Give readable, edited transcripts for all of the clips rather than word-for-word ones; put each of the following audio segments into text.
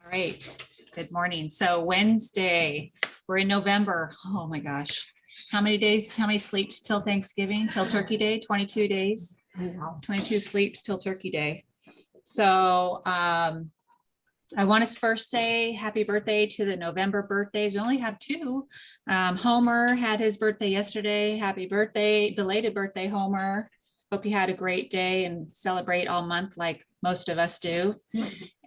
All right, good morning. So Wednesday, we're in November. Oh my gosh. How many days, how many sleeps till Thanksgiving, till Turkey Day? 22 days, 22 sleeps till Turkey Day. So I want to first say happy birthday to the November birthdays. We only have two. Homer had his birthday yesterday. Happy birthday, belated birthday, Homer. Hope you had a great day and celebrate all month like most of us do.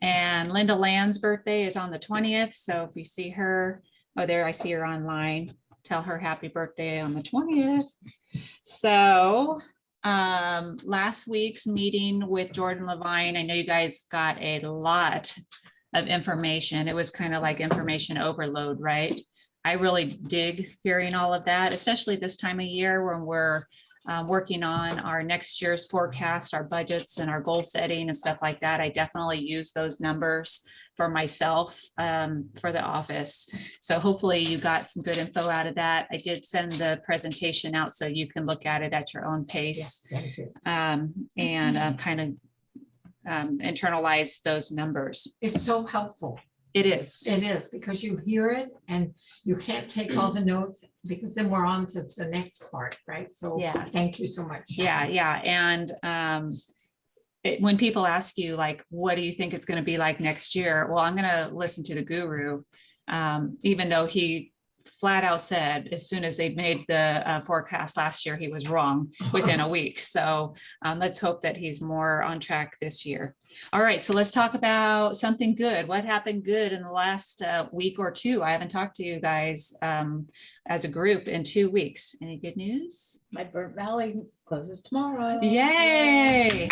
And Linda Land's birthday is on the 20th. So if you see her, oh, there, I see her online. Tell her happy birthday on the 20th. So last week's meeting with Jordan Levine, I know you guys got a lot of information. It was kind of like information overload, right? I really dig hearing all of that, especially this time of year when we're working on our next year's forecast, our budgets and our goal setting and stuff like that. I definitely use those numbers for myself for the office. So hopefully you got some good info out of that. I did send the presentation out so you can look at it at your own pace. Yeah, thank you. And kind of internalize those numbers. It's so helpful. It is. It is, because you hear it and you can't take all the notes, because then we're on to the next part, right? So yeah, thank you so much. Yeah, yeah. And when people ask you, like, what do you think it's going to be like next year? Well, I'm going to listen to the guru, even though he flat out said as soon as they made the forecast last year, he was wrong within a week. So let's hope that he's more on track this year. All right, so let's talk about something good. What happened good in the last week or two? I haven't talked to you guys as a group in 2 weeks. Any good news? My Burnt Valley closes tomorrow. Yay!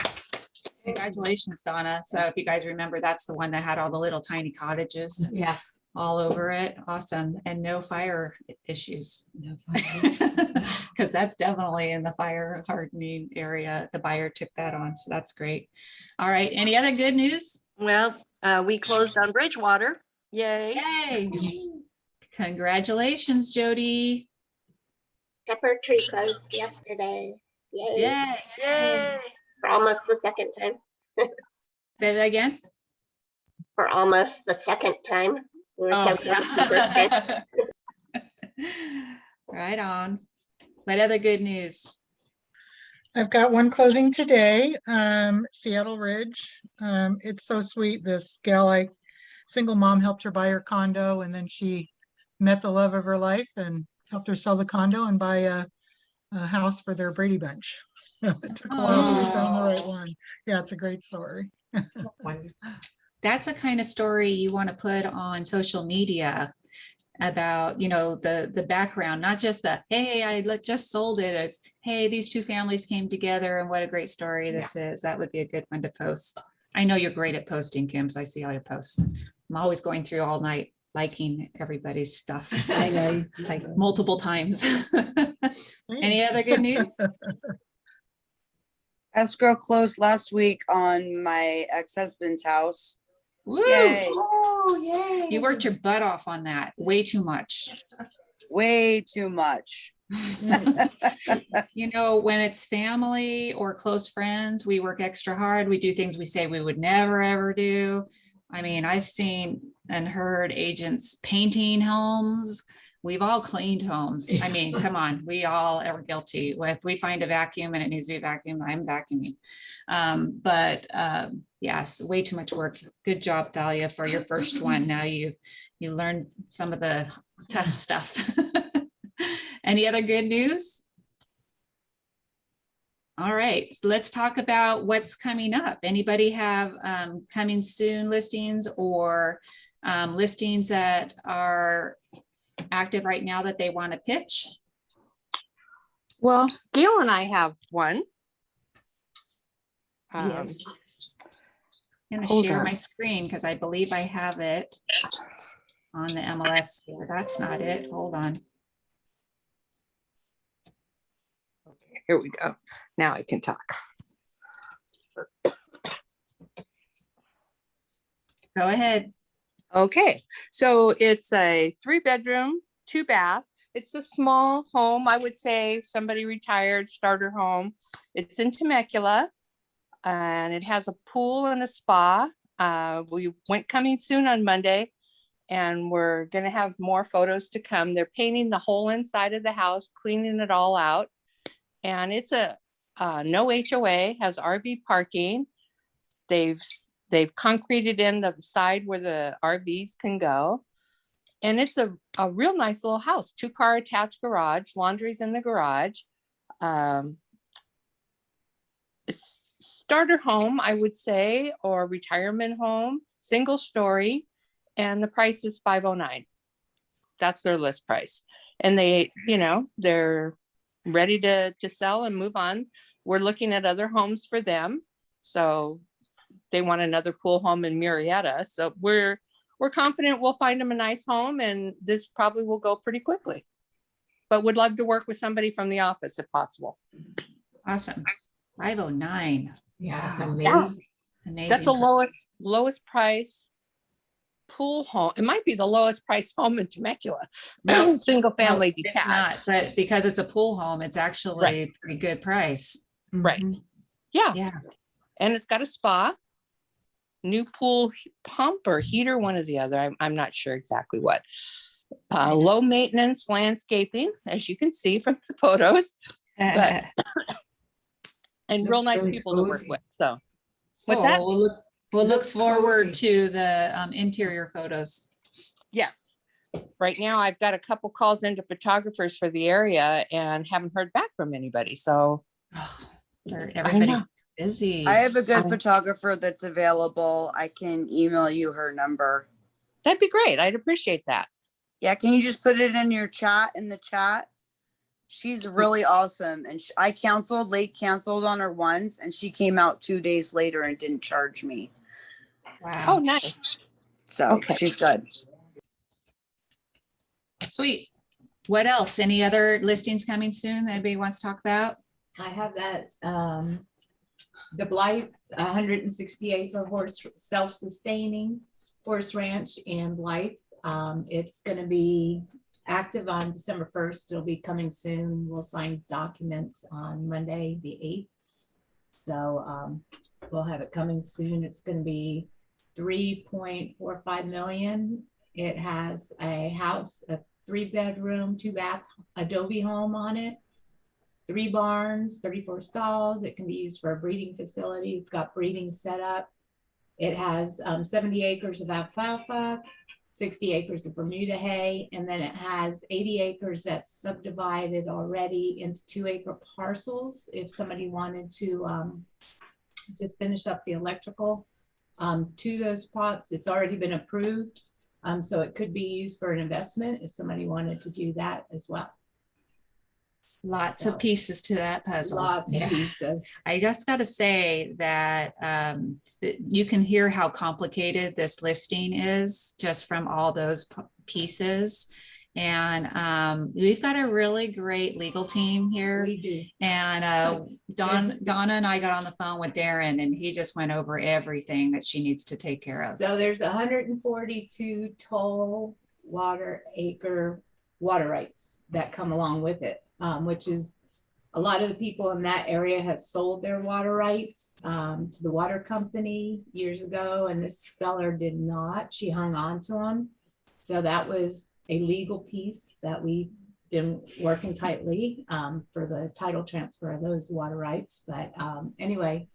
Congratulations, Donna. So if you guys remember, that's the one that had all the little tiny cottages. Yes. All over it. Awesome. And no fire issues. No fire. Because that's definitely in the fire hardening area. The buyer took that on. So that's great. All right. Any other good news? Well, we closed on Bridgewater. Yay. Yay. Congratulations, Jody. Pepper tree closed yesterday. Yay. Yay. Yay. For almost the second time. Say that again. For almost the second time. We were so close to birthday. Right on. What other good news? I've got one closing today, Seattle Ridge. It's so sweet. This gal, like single mom, helped her buy her condo, and then she met the love of her life and helped her sell the condo and buy a house for their Brady Bunch. So it took a while to found the right one. Yeah, it's a great story. That's a kind of story you want to put on social media about, you know, the background, not just the, hey, I just sold it. It's, hey, these two families came together and what a great story this is. That would be a good one to post. I know you're great at posting, Kim, so I see all your posts. I'm always going through all night liking everybody's stuff. I know. Like multiple times. Any other good news? Escrow closed last week on my ex-husband's house. Woo! Yay. Oh, yay. You worked your butt off on that. Way too much. Way too much. You know, when it's family or close friends, we work extra hard. We do things we say we would never, ever do. I mean, I've seen and heard agents painting homes. We've all cleaned homes. I mean, come on, we all are guilty. If we find a vacuum and it needs to be vacuumed, I'm vacuuming. Yes, way too much work. Good job, Thalia, for your first one. Now you learned some of the tough stuff. Any other good news? All right, let's talk about what's coming up. Anybody have coming soon listings or listings that are active right now that they want to pitch? Well, Gail and I have one. Yes. I'm going to share my screen because I believe I have it on the MLS here. That's not it. Hold on. Okay, here we go. Now I can talk. Go ahead. Okay, so it's a 3-bedroom, 2-bath. It's a small home. I would say somebody retired, starter home. It's in Temecula, and it has a pool and a spa. We went coming soon on Monday, and we're gonna have more photos to come. They're painting the whole inside of the house, cleaning it all out. And it's a no HOA, has RV parking. They've concreted in the side where the RVs can go. And it's a real nice little house, 2-car attached garage, laundry's in the garage. It's starter home, I would say, or retirement home, single story, and the price is $509. That's their list price. And they, they're ready to sell and move on. We're looking at other homes for them. So they want another pool home in Murrieta. So we're confident we'll find them a nice home, and this probably will go pretty quickly. But would love to work with somebody from the office if possible. Awesome. 509. Yeah, it's Wow. amazing. Amazing. That's the lowest price pool home. It might be the lowest price home in Temecula. No, Single family it's detached. not, but because it's a pool home, it's actually a pretty good price. Right. Mhm. Yeah. Yeah. And it's got a spa, new pool pump or heater, one or the other. I'm not sure exactly what. Low maintenance landscaping, as you can see from the photos, but and real That's nice really people to work cozy. with. So what's that? We'll look Looks forward cozy. to the interior photos. Yes. Right now, I've got a couple calls into photographers for the area and haven't heard back from anybody. So Everybody's busy. I have a good Um, photographer that's available. I can email you her number. that'd be great. I'd appreciate that. Yeah, can you just put it in your chat, in the chat? She's really awesome. And I late canceled on her once, and she came out 2 days later and didn't charge me. Wow. Oh, nice. So Okay. she's good. Sweet. What else? Any other listings coming soon that anybody wants to talk about? I have that, the Blight, 160 acre horse, self-sustaining horse ranch in Blight. It's gonna be active on December 1st. It'll be coming soon. We'll sign documents on Monday, the 8th. So we'll have it coming soon. It's gonna be 3.45 million. It has a house, a 3-bedroom, 2-bath adobe home on it, 3 barns, 34 stalls. It can be used for a breeding facility. It's got breeding set up. It has 70 acres of alfalfa, 60 acres of Bermuda hay, and then it has 80 acres that's subdivided already into 2-acre parcels. If somebody wanted to just finish up the electrical to those plots, it's already been approved. So it could be used for an investment if somebody wanted to do that as well. Lots So, of pieces to that puzzle. lots of pieces. I just got to say that you can hear how complicated this listing is just from all those pieces. And we've got a really great legal team here. We do. And Donna and I got on the phone with Darren, and he just went over everything that she needs to take care of. So there's 142 total acre water rights that come along with it, which is a lot of the people in that area had sold their water rights to the water company years ago, and this seller did not. She hung on to them. So that was a legal piece that we've been working tightly for the title transfer of those water rights. But anyway,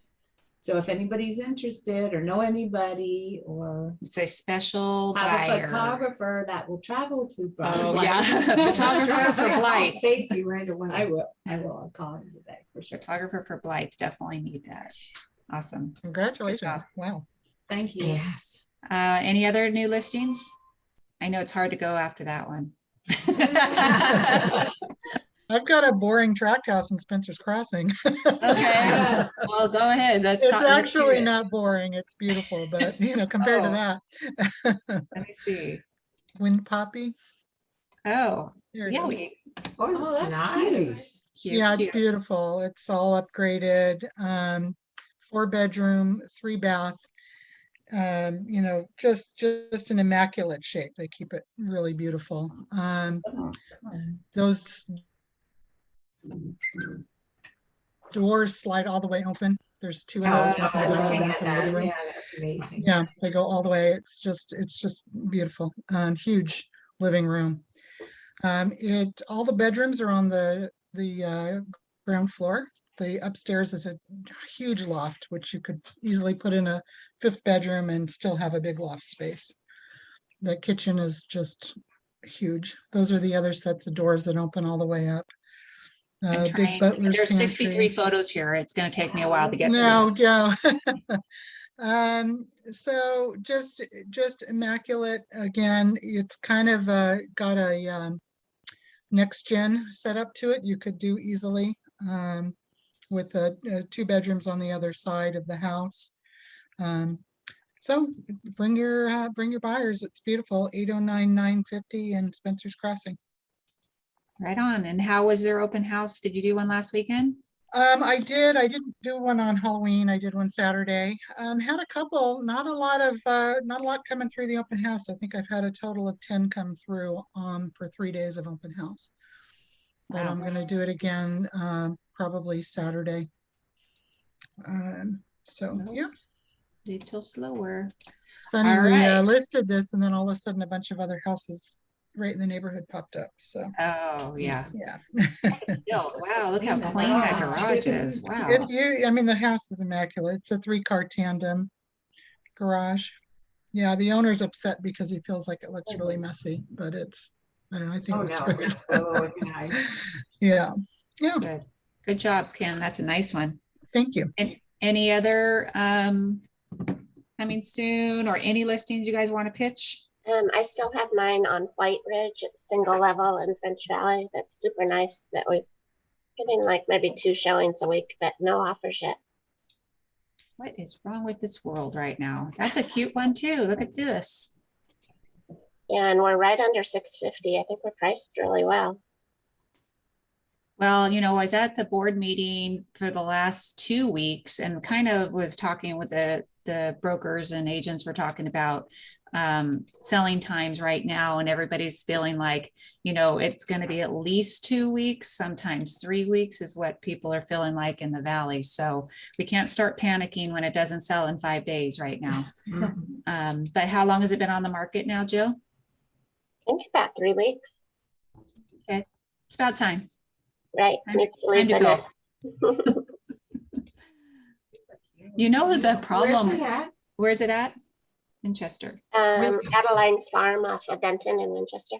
so if anybody's interested or know anybody or It's a special have a buyer. photographer that will travel to Oh, Blight. yeah. Photographer for Blight. Stacy right away. I will. I'll call him today for sure. Photographer for Blight. Definitely need that. Awesome. Congratulations. Wow. Thank you. Yes. Any other new listings? I know it's hard to go after that one. I've got a boring tract house in Spencer's Crossing. Okay. Well, go ahead. It's actually not boring. It's beautiful, but compared to that. Let me see. Wind poppy. Oh, There it yeah. is. Oh, that's nice. Cute, Yeah, it's cute. beautiful. It's all upgraded. 4-bedroom, 3-bath. Just an immaculate shape. They keep it really beautiful. Those doors slide all the way open. There's two of those. one for the dining room, one for the living room. Yeah, that's amazing. Yeah, they go all the way. It's just beautiful. Huge living room. All the bedrooms are on the ground floor. The upstairs is a huge loft, which you could easily put in a fifth bedroom and still have a big loft space. The kitchen is just huge. Those are the other sets of doors that open all the way up. Big butler's There's pantry. 63 photos here. It's going to take me a while to get No, through. Joe. So just immaculate. Again, it's kind of got a next gen setup to it. You could do easily with 2 bedrooms on the other side of the house. So bring your buyers. It's beautiful. 809-950 and Spencer's Crossing. Right on. And how was their open house? Did you do one last weekend? I didn't do one on Halloween. I did one Saturday. Had a couple, not a lot coming through the open house. I think I've had a total of 10 come through for 3 days of open house. But Wow. I'm going to do it again probably Saturday. So yeah. Little slower. It's funny, All we right. listed this and then all of a sudden a bunch of other houses right in the neighborhood popped up. So Oh yeah. yeah. Still, wow, look how clean that garage is. Wow. I mean, the house is immaculate. It's a 3-car tandem garage. Yeah, the owner's upset because he feels like it looks really messy, but I don't know, I think it looks great. Oh, nice. Yeah. Yeah. Good job, Kim. That's a nice one. Thank you. And any other coming soon or any listings you guys want to pitch? I still have mine on White Ridge. It's single level in French Valley. That's super nice that we're getting like maybe 2 showings a week, but no offers yet. What is wrong with this world right now? That's a cute one too. Look at this. Yeah, and we're right under 650. I think we're priced really well. Well, I was at the board meeting for the last 2 weeks and kind of was talking with the brokers and agents. We're talking about selling times right now, and everybody's feeling like, it's going to be at least 2 weeks, sometimes 3 weeks is what people are feeling like in the valley. So we can't start panicking when it doesn't sell in 5 days right now. But how long has it been on the market now, Jill? I think about 3 weeks. Okay, it's about time. Right. Time to go. The problem. Where's it at? In Chester. Adeline's Farm off of Denton in Winchester.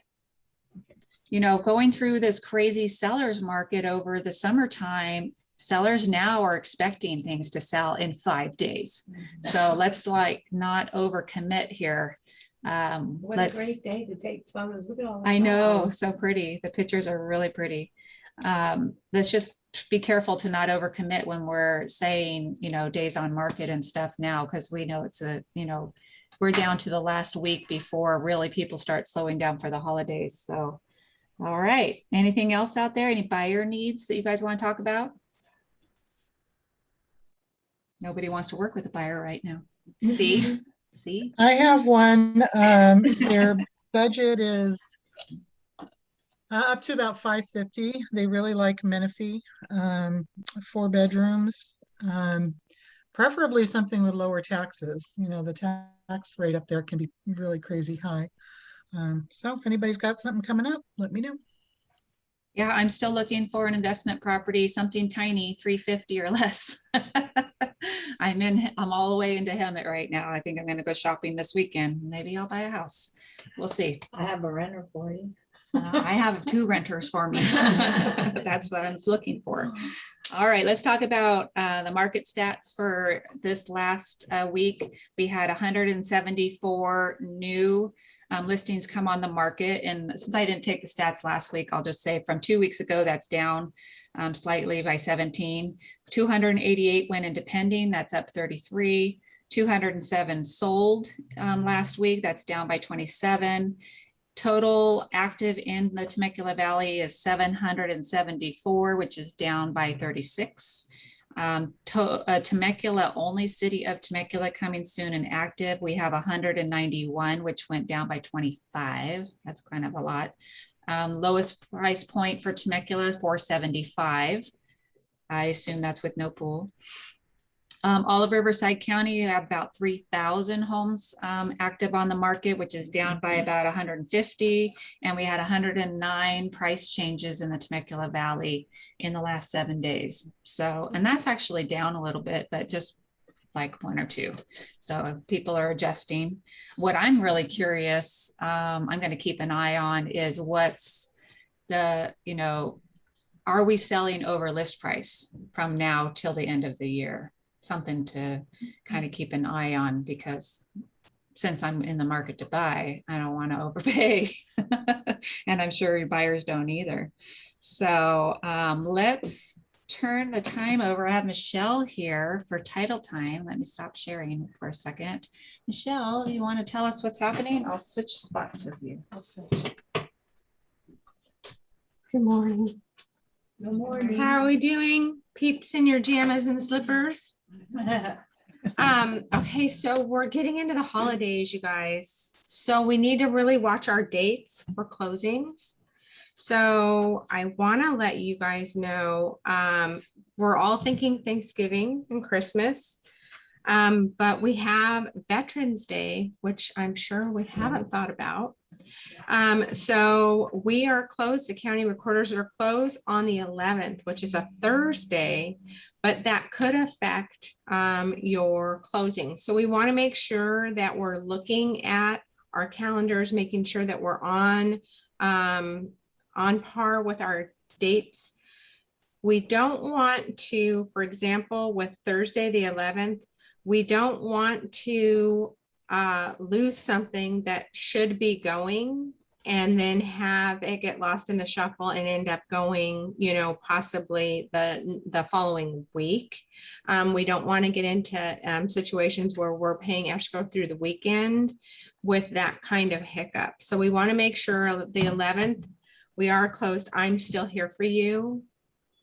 Going through this crazy sellers market over the summertime, sellers now are expecting things to sell in 5 days. So let's not overcommit here. What a great day to take photos. Look at all that. I know, so pretty. The pictures are really pretty. Let's just be careful to not overcommit when we're saying, days on market and stuff now, because we know it's we're down to the last week before really people start slowing down for the holidays. So, all right. Anything else out there? Any buyer needs that you guys want to talk about? Nobody wants to work with a buyer right now. See? I have one. Their budget is up to about 550. They really like Menifee, 4 bedrooms, preferably something with lower taxes. The tax rate up there can be really crazy high. So if anybody's got something coming up, let me know. Yeah, I'm still looking for an investment property, something tiny, 350 or less. I'm all the way into Hemet right now. I think I'm going to go shopping this weekend. Maybe I'll buy a house. We'll see. I have a renter for you. I have 2 renters for me. That's what I'm looking for. All right, let's talk about the market stats for this last week. We had 174 new listings come on the market. And since I didn't take the stats last week, I'll just say from 2 weeks ago, that's down slightly by 17. 288 went into pending, that's up 33. 207 sold last week, that's down by 27. Total active in the Temecula Valley is 774, which is down by 36. Temecula only, city of Temecula coming soon and active. We have 191, which went down by 25. That's kind of a lot. Lowest price point for Temecula, 475. I assume that's with no pool. All of Riverside County, you have about 3,000 homes active on the market, which is down by about 150. And we had 109 price changes in the Temecula Valley in the last 7 days. So, and that's actually down a little bit, but just like 1 or 2. So people are adjusting. What I'm really curious, I'm going to keep an eye on is what's the, are we selling over list price from now till the end of the year? Something to kind of keep an eye on, because since I'm in the market to buy, I don't want to overpay. And I'm sure your buyers don't either. So let's turn the time over. I have Michelle here for title time. Let me stop sharing for a second. Michelle, you want to tell us what's happening? I'll switch spots with you. I'll switch. Good morning. Good morning. How are we doing? Peeps in your jammies and slippers. Okay, so we're getting into the holidays, you guys. So we need to really watch our dates for closings. So I want to let you guys know, we're all thinking Thanksgiving and Christmas. But we have Veterans Day, which I'm sure we haven't thought about. So we are closed. The county recorders are closed on the 11th, which is a Thursday, but that could affect your closing. So we want to make sure that we're looking at our calendars, making sure that we're on par with our dates. We don't want to, for example, with Thursday, the 11th, we don't want to lose something that should be going and then have it get lost in the shuffle and end up going, possibly the following week. We don't want to get into situations where we're paying escrow through the weekend with that kind of hiccup. So we want to make sure the 11th, we are closed. I'm still here for you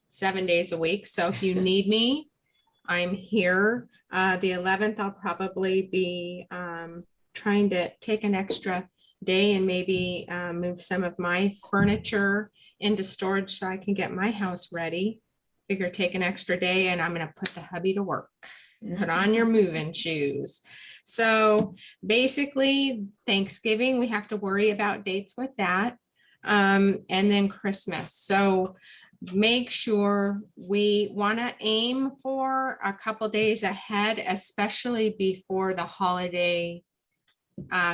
7 days a week. So if you need me, I'm here. The 11th, I'll probably be trying to take an extra day and maybe move some of my furniture into storage so I can get my house ready. Figure take an extra day, and I'm going to put the hubby to work. Put on your moving shoes. So basically, Thanksgiving, we have to worry about dates with that. And then Christmas. So make sure we want to aim for a couple days ahead, especially before the holiday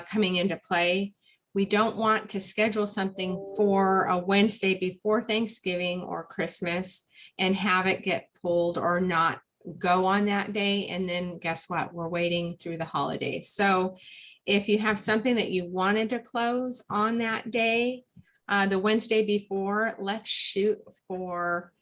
coming into play. We don't want to schedule something for a Wednesday before Thanksgiving or Christmas and have it get pulled or not go on that day. And then guess what? We're waiting through the holidays. So if you have something that you wanted to close on that day, the Wednesday before, let's shoot for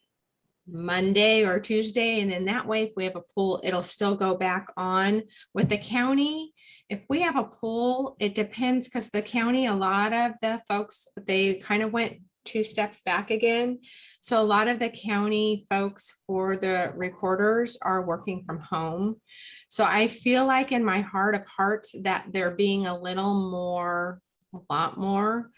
Monday or Tuesday. And then that way, if we have a pool, it'll still go back on with the county. If we have a pool, it depends, because the county, a lot of the folks, they kind of went 2 steps back again. So a lot of the county folks for the recorders are working from home. So I feel like in my heart of hearts that they're being a lot more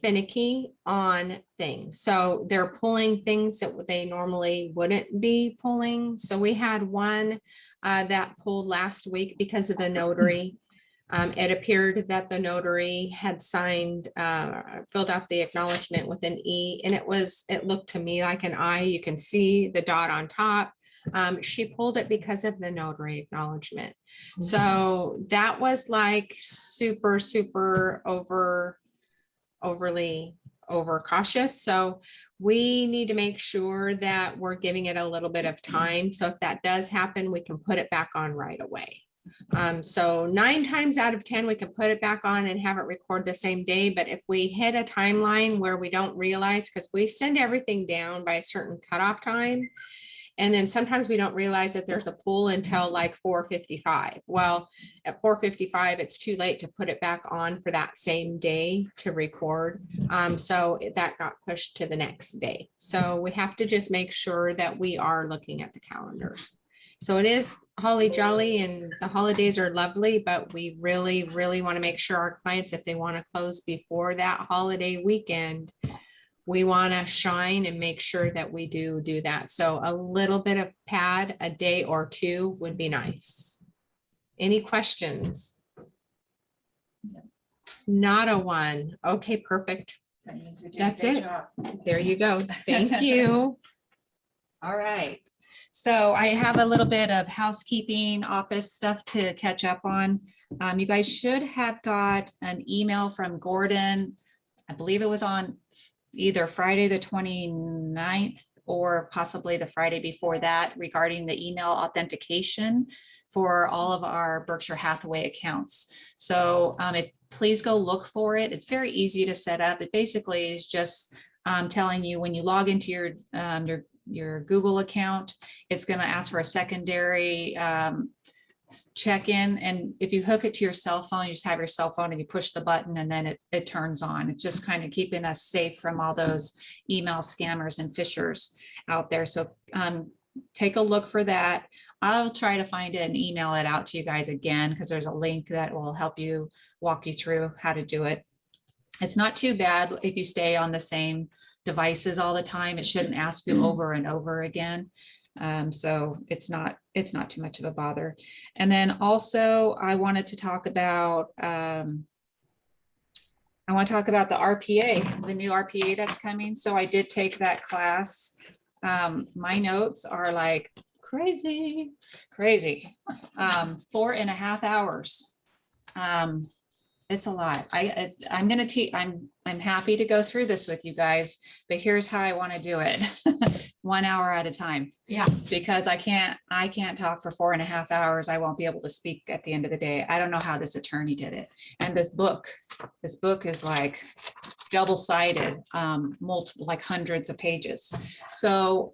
finicky on things. So they're pulling things that they normally wouldn't be pulling. So we had one that pulled last week because of the notary. It appeared that the notary had signed, filled out the acknowledgement with an E, and it looked to me like an I. You can see the dot on top. She pulled it because of the notary acknowledgement. So that was like super overly cautious. So we need to make sure that we're giving it a little bit of time. So if that does happen, we can put it back on right away. So 9 times out of 10, we can put it back on and have it record the same day. But if we hit a timeline where we don't realize, because we send everything down by a certain cutoff time, and then sometimes we don't realize that there's a pool until like 4:55. Well, at 4:55, it's too late to put it back on for that same day to record. So that got pushed to the next day. So we have to just make sure that we are looking at the calendars. So it is holly jolly and the holidays are lovely, but we really want to make sure our clients, if they want to close before that holiday weekend, we want to shine and make sure that we do that. So a little bit of pad, a day or two would be nice. Any questions? Not a one. Okay, perfect. That means you're doing a That's great it. job. There you go. Thank you. All right. So I have a little bit of housekeeping office stuff to catch up on. You guys should have got an email from Gordon. I believe it was on either Friday, the 29th, or possibly the Friday before that, regarding the email authentication for all of our Berkshire Hathaway accounts. So please go look for it. It's very easy to set up. It basically is just telling you when you log into your Google account, it's going to ask for a secondary check-in. And if you hook it to your cell phone, you just have your cell phone and you push the button and then it turns on. It's just kind of keeping us safe from all those email scammers and phishers out there. So take a look for that. I'll try to find it and email it out to you guys again, because there's a link that will help you walk you through how to do it. It's not too bad if you stay on the same devices all the time. It shouldn't ask you over and over again. So it's not too much of a bother. And then also I wanted to talk about the RPA, the new RPA that's coming. So I did take that class. My notes are like crazy. 4.5 hours. It's a lot. I'm going to teach. I'm happy to go through this with you guys, but here's how I want to do it. 1 hour at a time. Yeah. Because I can't talk for 4.5 hours. I won't be able to speak at the end of the day. I don't know how this attorney did it. And this book is like double-sided, multiple, like hundreds of pages. So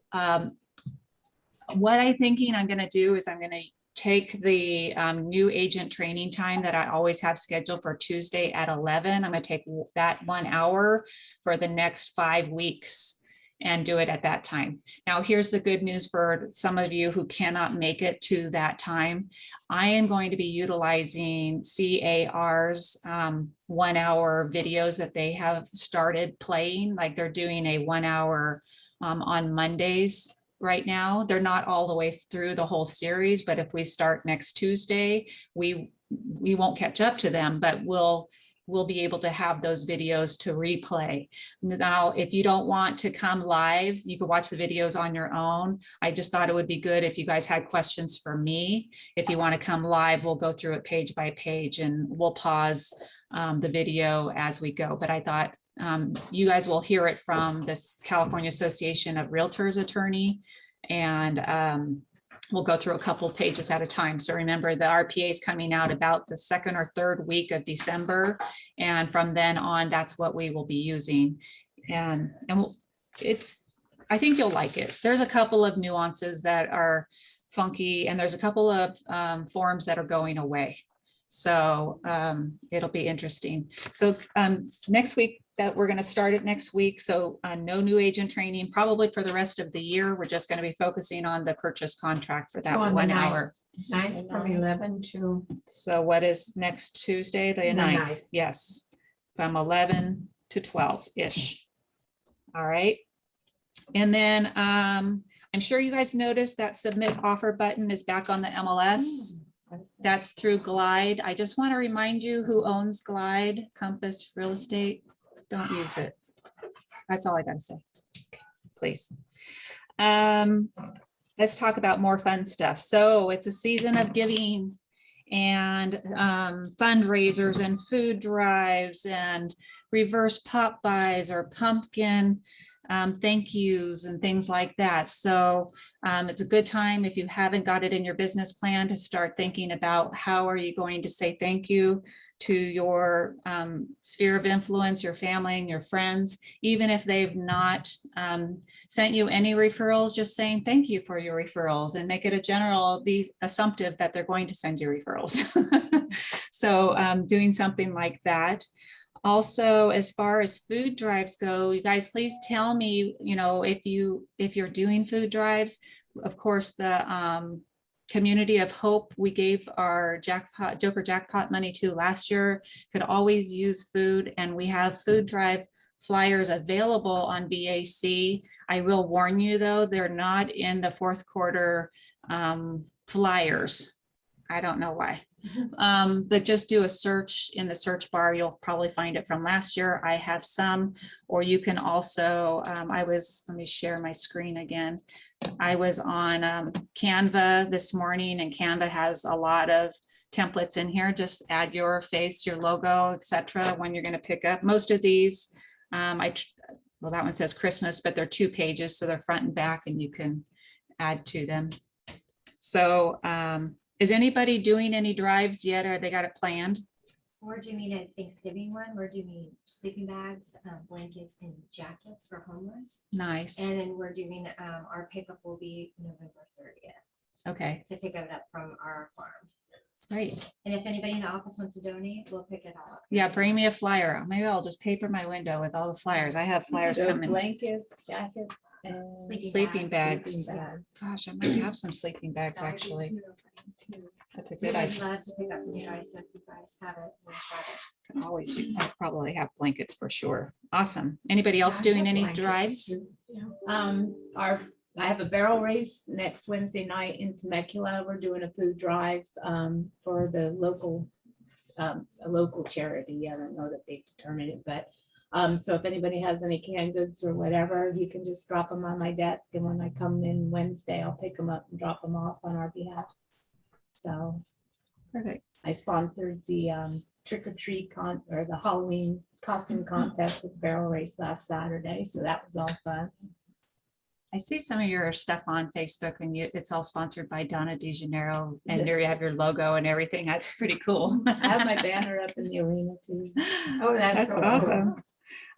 what I'm thinking I'm going to do is I'm going to take the new agent training time that I always have scheduled for Tuesday at 11. I'm going to take that 1 hour for the next 5 weeks and do it at that time. Now, here's the good news for some of you who cannot make it to that time. I am going to be utilizing CAR's 1 hour videos that they have started playing. Like they're doing a 1 hour on Mondays. Right now, they're not all the way through the whole series, but if we start next Tuesday, we won't catch up to them, but we'll be able to have those videos to replay. Now, if you don't want to come live, you can watch the videos on your own. I just thought it would be good if you guys had questions for me. If you want to come live, we'll go through it page by page and we'll pause the video as we go. But I thought you guys will hear it from this California Association of Realtors attorney, and we'll go through a couple of pages at a time. So remember, the RPA is coming out about the 2nd or 3rd week of December, and from then on, that's what we will be using. And I think you'll like it. There's a couple of nuances that are funky, and there's a couple of forms that are going away. So it'll be interesting. So next week, that we're going to start it next week. So no new agent training, probably for the rest of the year. We're just going to be focusing on the purchase contract for that So on the 1 ninth. hour. 9th from 11 to. So what is next Tuesday, the 9th? Yes, from 11 to 12-ish. All right. And then I'm sure you guys noticed that submit offer button is back on the MLS. That's through Glide. I just want to remind you who owns Glide, Compass Real Estate. Don't use it. That's all I gotta say. Please. Let's talk about more fun stuff. So it's a season of giving and fundraisers and food drives and reverse pop buys or pumpkin thank yous and things like that. So it's a good time, if you haven't got it in your business plan, to start thinking about how are you going to say thank you to your sphere of influence, your family and your friends, even if they've not sent you any referrals, just saying thank you for your referrals, and make it a general, be assumptive that they're going to send you referrals. So doing something like that. Also, as far as food drives go, you guys, please tell me, if you're doing food drives. Of course, the Community of Hope we gave our Joker jackpot money to last year could always use food, and we have food drive flyers available on BAC. I will warn you though, they're not in the fourth quarter flyers. I don't know why. But just do a search in the search bar. You'll probably find it from last year. I have some, or you can also, let me share my screen again. I was on Canva this morning, and Canva has a lot of templates in here. Just add your face, your logo, etc. when you're going to pick up. Most of these, well, that one says Christmas, but they're 2 pages, so they're front and back, and you can add to them. So is anybody doing any drives yet, or they got it planned? We're doing a Thanksgiving one. We're doing sleeping bags, blankets, and jackets for homeless. Nice. And then we're doing, our pickup will be November 30th. Okay. To pick it up from our farm. Great. And if anybody in the office wants to donate, we'll pick it all up. Yeah, bring me a flyer. Maybe I'll just paper my window with all the flyers. I have flyers So coming. blankets, jackets, and Sleeping bags. sleeping bags. Gosh, I might have some sleeping bags actually. That's a good I'd idea. love to pick up from you guys, so if you guys have it, we'll try it. Can always, I probably have blankets for sure. Awesome. Anybody else I doing have any blankets, drives? too. I have a barrel race next Wednesday night in Temecula. We're doing a food drive for the local, a local charity. I don't know that they've determined it, but so if anybody has any canned goods or whatever, you can just drop them on my desk, and when I come in Wednesday, I'll pick them up and drop them off on our behalf. So Perfect. I sponsored the trick or treat or the Halloween costume contest at the barrel race last Saturday, so that was all fun. I see some of your stuff on Facebook, and it's all sponsored by Donna DeJaneiro, and you have your logo and everything. That's pretty cool. I have my banner up in the arena too. Oh, That's so awesome.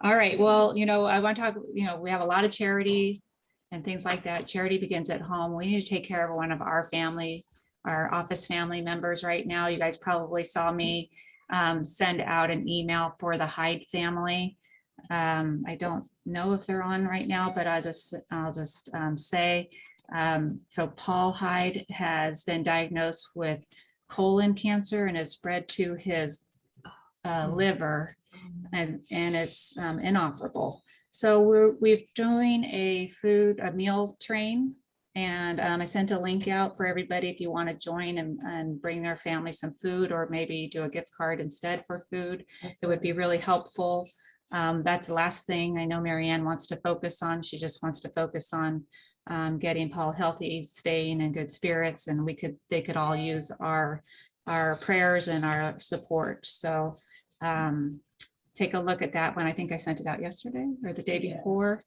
All right. Well, I want to talk, we have a lot of charities and things like that. Charity begins at home. We need to take care of one of our office family members right now. You guys probably saw me send out an email for the Hyde family. I don't know if they're on right now, but I'll just say, so Paul Hyde has been diagnosed with colon cancer and has spread to his liver, and it's inoperable. So we're doing a meal train, and I sent a link out for everybody if you want to join and bring their family some food, or maybe do a gift card instead for food. It would be really helpful. That's the last thing I know Marianne wants to focus on. She just wants to focus on getting Paul healthy, staying in good spirits, and they could all use our prayers and our support. So take a look at that one. I think I sent it out yesterday or the day before.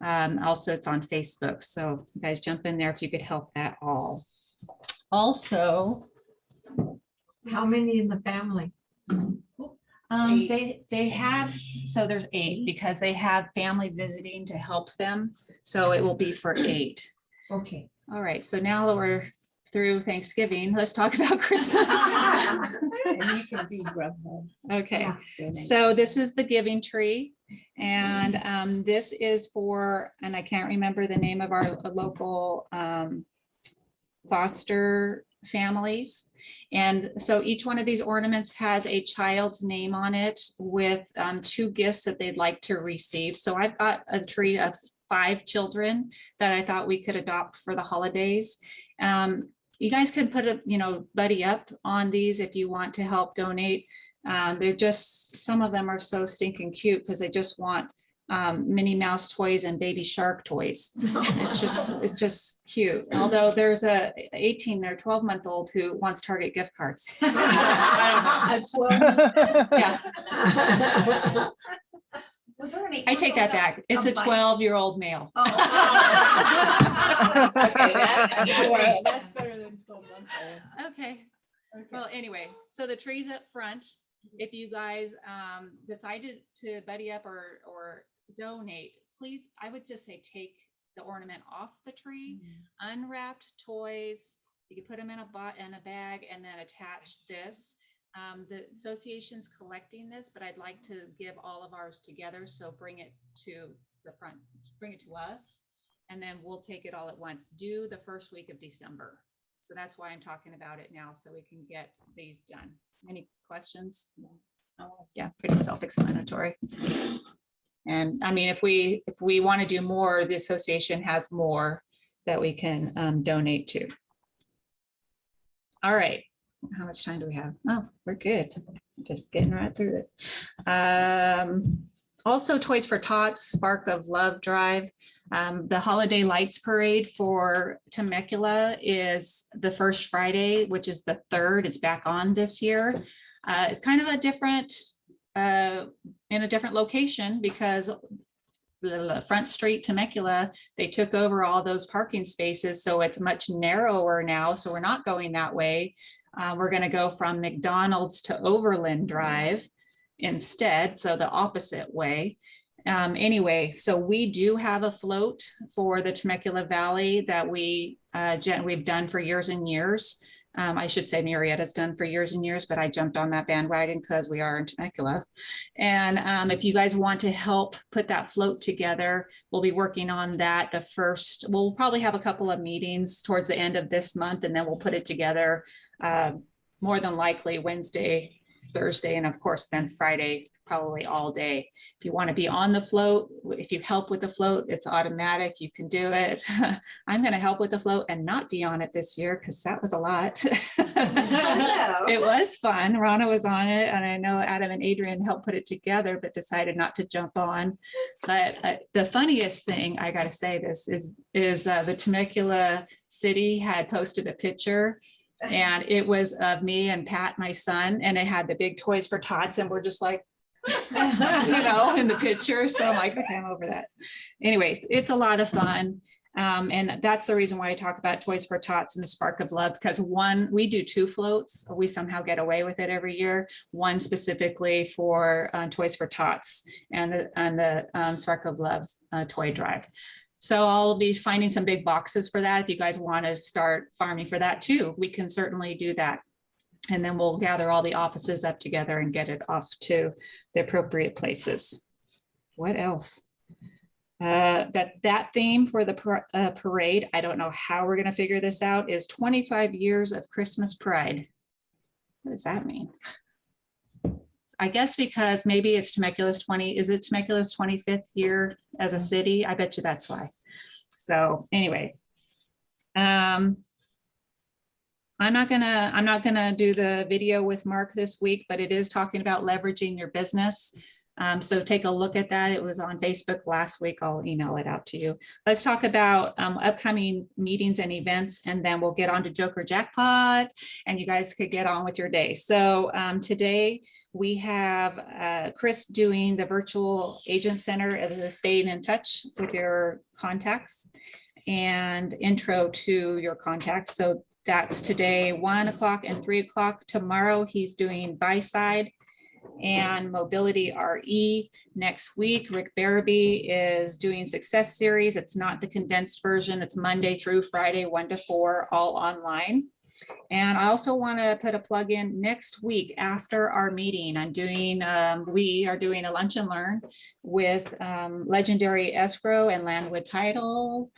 Also, it's on Facebook. So you guys jump in there if you could help at all. Also, how many in the family? they have, so there's 8 because they have family visiting to help them. So it will be for 8. Okay. All right. So now that we're through Thanksgiving, let's talk about Christmas. And you can do Grubhub. Okay. Donate. So this is the giving tree. And this is for, and I can't remember the name of our local foster families. And so each one of these ornaments has a child's name on it with 2 gifts that they'd like to receive. So I've got a tree of 5 children that I thought we could adopt for the holidays. You guys can put a, buddy up on these if you want to help donate. They're just, some of them are so stinking cute because they just want Minnie Mouse toys and baby shark toys. It's just cute. Although there's a 12-month-old who wants Target gift cards. I don't know. Yeah. Was there any? I take that back. It's a 12-year-old male. Okay, that's better than 12 months old. Okay. Well, anyway, so the tree's up front. If you guys decided to buddy up or donate, please, I would just say take the ornament off the tree, unwrapped toys. You can put them in a bag and then attach this. The association's collecting this, but I'd like to give all of ours together. So bring it to the front, bring it to us, and then we'll take it all at once. Do the first week of December. So that's why I'm talking about it now, so we can get these done. Any questions? Oh, yeah, pretty self-explanatory. And I mean, if we want to do more, the association has more that we can donate to. All right. How much time do we have? Oh, we're good. Just getting right through it. Also, Toys for Tots, Spark of Love Drive. The Holiday Lights Parade for Temecula is the first Friday, which is the 3rd. It's back on this year. It's kind of a different, in a different location because the Front Street Temecula, they took over all those parking spaces. So it's much narrower now. So we're not going that way. We're going to go from McDonald's to Overland Drive instead, so the opposite way. Anyway, so we do have a float for the Temecula Valley that we've done for years and years. I should say Murrieta's done for years and years, but I jumped on that bandwagon because we are in Temecula. And if you guys want to help put that float together, we'll be working on that. We'll probably have a couple of meetings towards the end of this month, and then we'll put it together more than likely Wednesday, Thursday, and of course then Friday, probably all day. If you want to be on the float, if you help with the float, it's automatic, you can do it. I'm going to help with the float and not be on it this year because that was a lot. It was fun. Rana was on it, and I know Adam and Adrian helped put it together but decided not to jump on. But the funniest thing, I got to say this, is the Temecula city had posted a picture, and it was of me and Pat, my son, and it had the big Toys for Tots, and we're just like, you know, in the picture. So I'm like, okay, I'm over that. Anyway, it's a lot of fun. And that's the reason why I talk about Toys for Tots and the Spark of Love, because we do 2 floats. We somehow get away with it every year. One specifically for Toys for Tots and the Spark of Love toy drive. So I'll be finding some big boxes for that. If you guys want to start farming for that too, we can certainly do that. And then we'll gather all the offices up together and get it off to the appropriate places. What else? That theme for the parade, I don't know how we're going to figure this out, is 25 years of Christmas pride. What does that mean? I guess because maybe it's Temecula's 25th year as a city? I bet you that's why. So anyway, I'm not gonna do the video with Mark this week, but it is talking about leveraging your business. So take a look at that. It was on Facebook last week. I'll email it out to you. Let's talk about upcoming meetings and events, and then we'll get on to Joker Jackpot, and you guys could get on with your day. So today we have Chris doing the virtual agent center of the staying in touch with your contacts and intro to your contacts. So that's today, 1 o'clock and 3 o'clock. Tomorrow he's doing buy side and Mobility RE. Next week, Rick Barabee is doing Success Series. It's not the condensed version. It's Monday through Friday, 1 to 4, all online. And I also want to put a plug in next week after our meeting. We are doing a lunch and learn with Legendary Escrow and Landwood Title.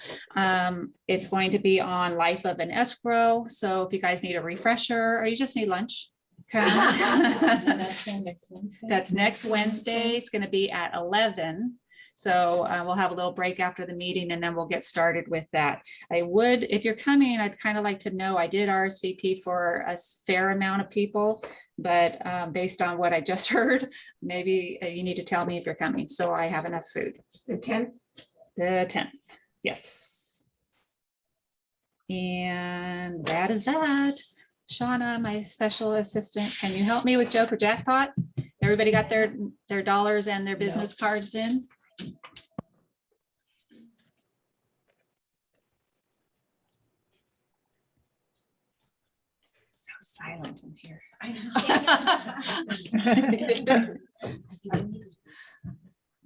It's going to be on life of an escrow. So if you guys need a refresher or you just need lunch, that's next Wednesday. It's going to be at 11. So we'll have a little break after the meeting, and then we'll get started with that. If you're coming, I'd kind of like to know, I did RSVP for a fair amount of people, but based on what I just heard, maybe you need to tell me if you're coming so I have enough food. The 10th? The 10th, yes. And that is that. Shauna, my special assistant, can you help me with Joker Jackpot? Everybody got their dollars and their business cards in? So silent in here.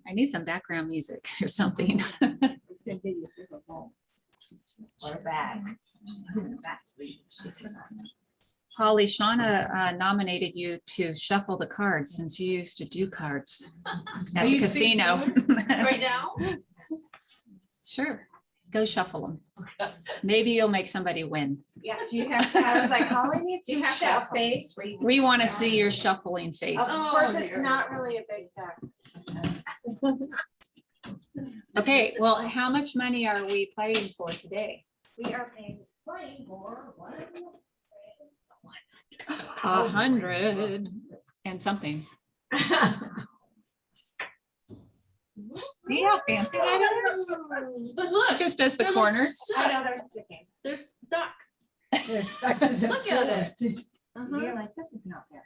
I need some background music or something. Holly, Shauna nominated you to shuffle the cards since you used to do cards at the casino. Right now? Sure, go shuffle them. Maybe you'll make somebody win. Yeah. Do you have to, I was like, Holly needs to have a face. We want to see your shuffling face. Of course, it's not really a big deck. Okay, well, how much money are we playing for today? We are playing for what? 100 and something. See how fancy that is? But She just does the corners. I know they're sticking. They're stuck. They're stuck to the Look at foot. You're like, this is not fair.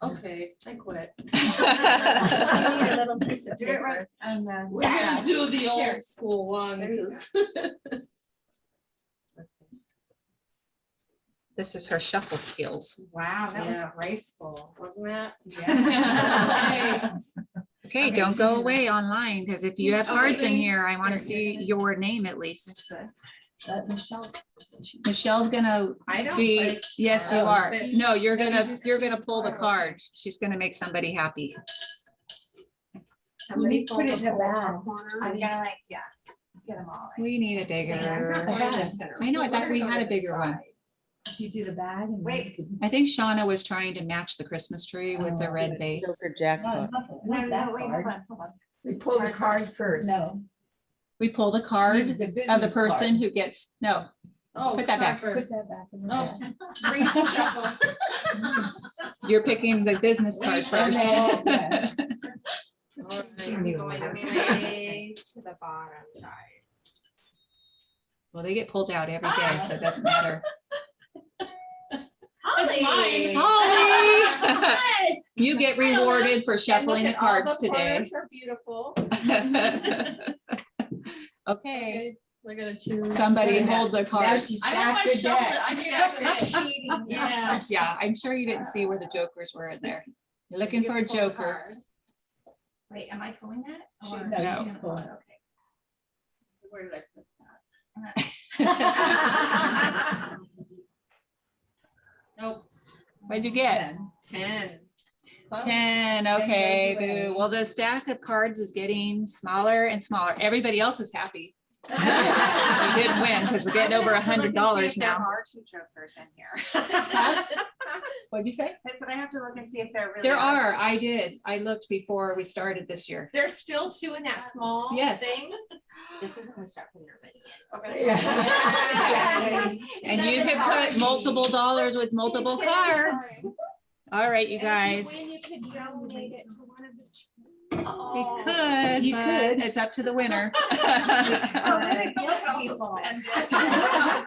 Okay, I quit. You need a little piece of Do it right. paper. And We're gonna do the Here. old school one. There you 'cause- This is her shuffle skills. Wow, that was Yeah. graceful, wasn't it? Yeah. Okay, Okay, don't go you- away online, because if you have Okay, cards in wait. here, I want to Here, see here. your name at least. Michelle. Michelle's gonna I don't be, play yes, you cards. are. No, you're No, you gonna, just you're choose gonna pull the card. card. She's gonna make somebody happy. Somebody put it in a bag. I'm gonna like, yeah, get them all. We need a bigger, I know, I thought we had a bigger one. You do the bag and. Wait. I think Shauna was trying to match the Christmas tree with the red base. Joker jackpot. Hold on. We pull the card first. No. We pull the card of the business person card. who gets, no, Oh, put that back. Put that back in the Oh, bag. read the shuffle. You're picking the business card first. Yes. I'm going way to the bottom, guys. Well, they get pulled out every day, so it doesn't matter. Holly. Holly. You get rewarded for shuffling the cards today. Are beautiful. Okay, We're gonna choose. somebody hold the Now cards. she's I know I stacked the shuffled deck. it. I stacked it. Yeah, yeah, I'm sure you didn't see where the jokers were in there. You're looking for a joker. Wait, am I pulling that? She's- Or- no, she's pulling. Okay. Where did I put that? Nope. What'd you get? 10. 10, okay, boo. Well, the stack of cards is getting smaller and smaller. Everybody else is happy. You did win, because we're getting over $100 now. There are two jokers in here. What'd you say? I said I have to look and see if there really There are, two. I did. I looked before we started this year. There's still two in that small Yes. thing. This is when we start putting our money in. Okay. Yeah. And you can put multiple dollars with multiple cards. All right, you guys. When you could donate it to one of the. We could, You but could. it's up to the winner. People.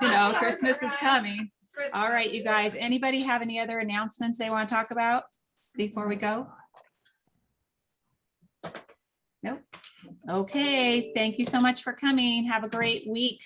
You know, Christmas is coming. All right, you guys, anybody have any other announcements they want to talk about before we go? Nope. Okay, thank you so much for coming. Have a great week.